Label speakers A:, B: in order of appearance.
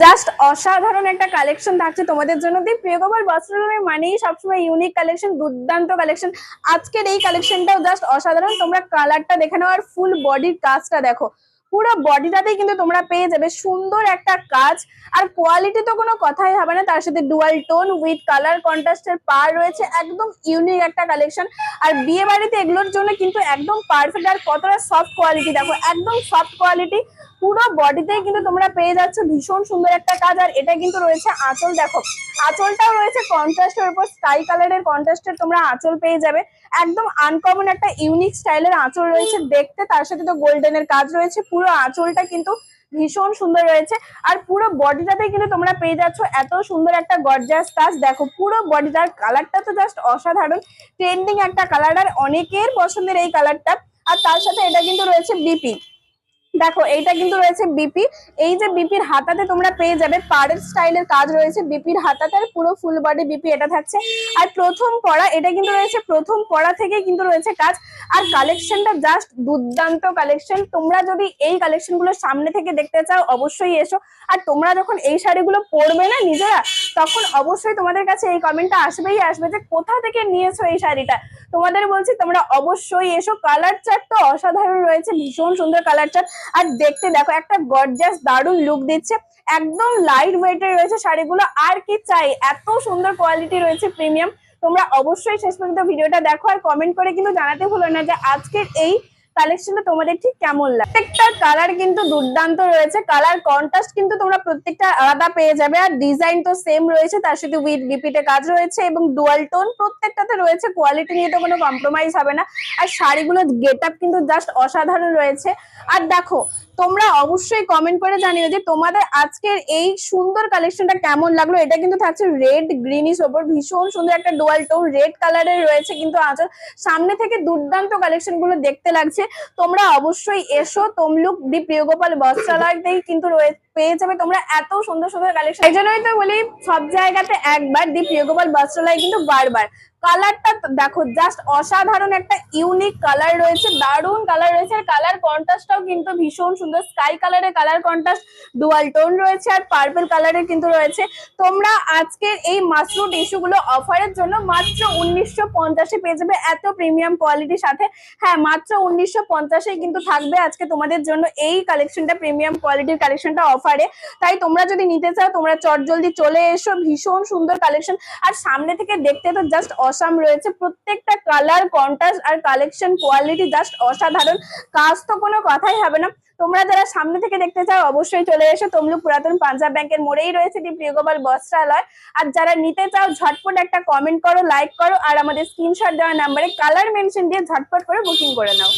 A: Just অসাধারণ একটা collection থাকছে তোমাদের জন্য। প্রিয়গোপাল বস্ত্রালয় মানেই সবসময় ইউনিক কালেকশন, দুর্দান্ত কালেকশন। আজকের এই কালেকশনটাও জাস্ট অসাধারণ। তোমরা কালারটা দেখে নাও আর ফুল বডির কাজটা দেখো, পুরো বডিটাতেই কিন্তু তোমরা পেয়ে যাবে সুন্দর একটা কাজ। আর কোয়ালিটি তো কোনো কথাই হবে না, তার সাথে ডুয়াল টোন উইথ কালার কন্ট্রাস্টের পার রয়েছে, একদম ইউনিক একটা কালেকশন। আর বিয়ে বাড়িতে এগুলোর জন্য কিন্তু একদম পারফেক্ট। আর কতটা সফট কোয়ালিটি দেখো, একদম সফট কোয়ালিটি। পুরো বডিতেই কিন্তু তোমরা পেয়ে যাচ্ছ ভীষণ সুন্দর একটা কাজ। আর এটা কিন্তু রয়েছে আঁচল, দেখো আঁচলটাও রয়েছে কন্ট্রাস্টের উপর, স্কাই কালারের কন্ট্রাস্টের তোমরা আঁচল পেয়ে যাবে। একদম আনকমন একটা ইউনিক স্টাইলের আঁচল রয়েছে দেখতে, তার সাথে তো গোল্ডেনের কাজ রয়েছে। পুরো আঁচলটা কিন্তু ভীষণ সুন্দর রয়েছে। আর পুরো বডিটাতে কিন্তু তোমরা পেয়ে যাচ্ছ এত সুন্দর একটা গর্জিয়াস কাজ। দেখো পুরো বডিটার কালারটা তো জাস্ট অসাধারণ, ট্রেন্ডিং একটা কালার, আর অনেকের পছন্দের এই কালারটা। আর তার সাথে এটা কিন্তু রয়েছে বিপি, দেখো এইটা কিন্তু রয়েছে বিপি। এই যে বিপির হাতাতে তোমরা পেয়ে যাবে পাড়ের স্টাইলের কাজ রয়েছে বিপির হাতাতে, পুরো ফুল বডি বিপি এটা থাকছে। আর প্রথম পড়া এটা কিন্তু রয়েছে, প্রথম পড়া থেকে কিন্তু রয়েছে কাজ। আর কালেকশনটা জাস্ট দুর্দান্ত কালেকশন। তোমরা যদি এই কালেকশন গুলো সামনে থেকে দেখতে চাও অবশ্যই এসো। আর তোমরা যখন এই শাড়িগুলো পরবে না নিজেরা, তখন অবশ্যই তোমাদের কাছে এই কমেন্টটা আসবেই আসবে যে কোথা থেকে নিয়েছো এই শাড়িটা। তোমাদের বলছি তোমরা অবশ্যই এসো। কালার চার্ট তো অসাধারণ রয়েছে, ভীষণ সুন্দর কালার চার্ট। আর দেখতে দেখো একটা গর্জিয়াস দারুণ লুক দিচ্ছে, একদম লাইট ওয়েটের রয়েছে শাড়িগুলো। আর কি চাই, এত সুন্দর কোয়ালিটি রয়েছে প্রিমিয়াম। তোমরা অবশ্যই শেষ পর্যন্ত ভিডিওটা দেখো, আর কমেন্ট করে কিন্তু জানাতে ভুলো না যে আজকের এই কালেকশনটা তোমাদের ঠিক কেমন লাগে। প্রত্যেকটা কালার কিন্তু দুর্দান্ত রয়েছে, কালার কন্ট্রাস্ট কিন্তু তোমরা প্রত্যেকটা আলাদা পেয়ে যাবে। আর ডিজাইন তো সেম রয়েছে, তার সাথে উইথ বিপিতে কাজ রয়েছে এবং ডুয়াল টোন প্রত্যেকটাতে রয়েছে। কোয়ালিটি নিয়ে তো কোনো কম্প্রোমাইজ হবে না। আর শাড়িগুলোর গেট আপ কিন্তু জাস্ট অসাধারণ রয়েছে। আর দেখো তোমরা অবশ্যই কমেন্ট করে জানিও যে তোমাদের আজকের এই সুন্দর কালেকশনটা কেমন লাগলো। এটা কিন্তু থাকছে রেড গ্রিনিশ ওপর, ভীষণ সুন্দর একটা ডুয়াল টোন রেড কালারের রয়েছে কিন্তু আঁচল। সামনে থেকে দুর্দান্ত কালেকশন গুলো দেখতে লাগছে। তোমরা অবশ্যই এসো, তমলুক দি প্রিয়গোপাল বস্ত্রালয়তেই কিন্তু পেয়ে যাবে তোমরা এত সুন্দর সুন্দর কালেকশন। এই জন্যই তো বলি সব জায়গাতে একবার, দি প্রিয়গোপাল বস্ত্রালয় কিন্তু বারবার। কালারটা দেখো জাস্ট অসাধারণ একটা ইউনিক কালার রয়েছে, দারুণ কালার রয়েছে। আর কালার কন্ট্রাস্টটাও কিন্তু ভীষণ সুন্দর, স্কাই কালারের কালার কন্ট্রাস্ট, ডুয়াল টোন রয়েছে আর পার্পল কালারের কিন্তু রয়েছে। তোমরা আজকের এই মাশরুম টিস্যুগুলো অফারের জন্য মাত্র 1950 পেয়ে যাবে, এত প্রিমিয়াম কোয়ালিটির সাথে। হ্যাঁ, মাত্র 1950 কিন্তু থাকবে আজকে তোমাদের জন্য এই কালেকশনটা, প্রিমিয়াম কোয়ালিটির কালেকশনটা অফারে। তাই তোমরা যদি নিতে চাও তোমরা চটজলদি চলে এসো, ভীষণ সুন্দর কালেকশন। আর সামনে থেকে দেখতে তো জাস্ট অসাম রয়েছে, প্রত্যেকটা কালার কন্ট্রাস্ট আর কালেকশন কোয়ালিটি জাস্ট অসাধারণ। কাজ তো কোনো কথাই হবে না। তোমরা যারা সামনে থেকে দেখতে চাও অবশ্যই চলে এসো, তমলুক পুরাতন পাঞ্জাব ব্যাংকের মোড়েই রয়েছে দি প্রিয়গোপাল বস্ত্রালয়। আর যারা নিতে চাও ঝটপট একটা কমেন্ট করো, লাইক করো, আর আমাদের স্ক্রিনশট দেওয়া নাম্বারে কালার মেনশন দিয়ে ঝটপট করে বুকিং করে নাও।